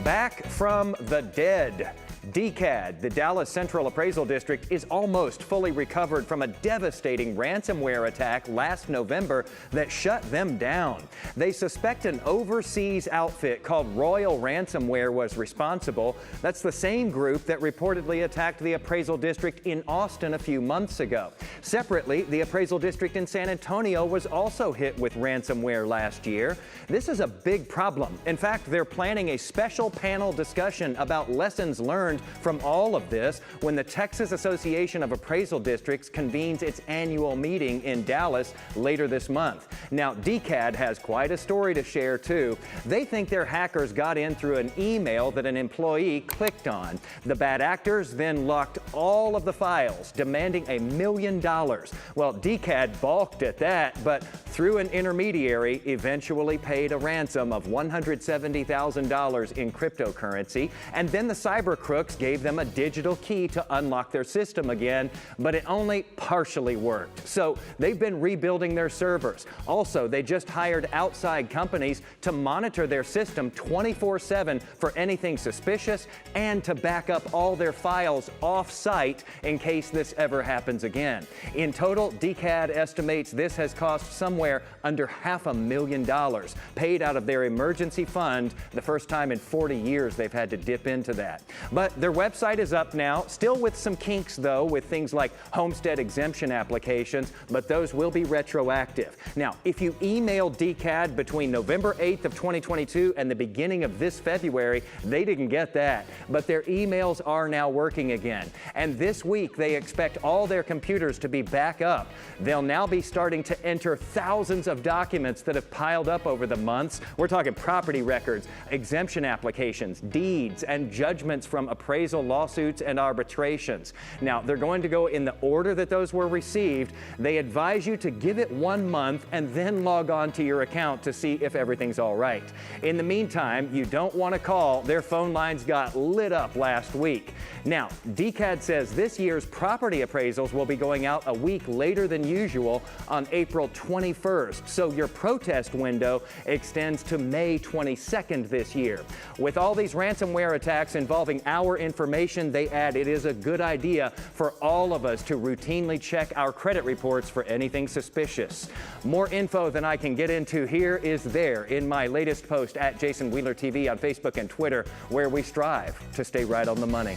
Back from the dead. DCAD, the Dallas Central Appraisal District, is almost fully recovered from a devastating ransomware attack last November that shut them down. They suspect an overseas outfit called Royal Ransomware was responsible. That's the same group that reportedly attacked the appraisal district in Austin a few months ago. Separately, the appraisal district in San Antonio was also hit with ransomware last year. This is a big problem. In fact, they're planning a special panel discussion about lessons learned from all of this when the Texas Association of Appraisal Districts convenes its annual meeting in Dallas later this month. Now, DCAD has quite a story to share, too. They think their hackers got in through an email that an employee clicked on. The bad actors then locked all of the files, demanding $1 million. Well, DCAD balked at that, but through an intermediary, eventually paid a ransom of $170,000 in cryptocurrency, and then the cyber crooks gave them a digital key to unlock their system again, but it only partially worked. So they've been rebuilding their servers. Also, they just hired outside companies to monitor their system 24/7 for anything suspicious and to back up all their files off-site in case this ever happens again. In total, DCAD estimates this has cost somewhere under $500,000, paid out of their emergency fund, the first time in 40 years they've had to dip into that. But their website is up now, still with some kinks though, with things like homestead exemption applications, but those will be retroactive. Now, if you emailed DCAD between November 8th of 2022 and the beginning of this February, they didn't get that. But their emails are now working again. And this week, they expect all their computers to be back up. They'll now be starting to enter thousands of documents that have piled up over the months. We're talking property records, exemption applications, deeds, and judgments from appraisal lawsuits and arbitrations. Now, they're going to go in the order that those were received. They advise you to give it 1 month and then log on to your account to see if everything's all right. In the meantime, you don't want to call. Their phone lines got lit up last week. Now, DCAD says this year's property appraisals will be going out a week later than usual on April 21st. So your protest window extends to May 22nd this year. With all these ransomware attacks involving our information, they add it is a good idea for all of us to routinely check our credit reports for anything suspicious. More info than I can get into here is there in my latest post at Jason Wheeler TV on Facebook and Twitter, where we strive to stay right on the money.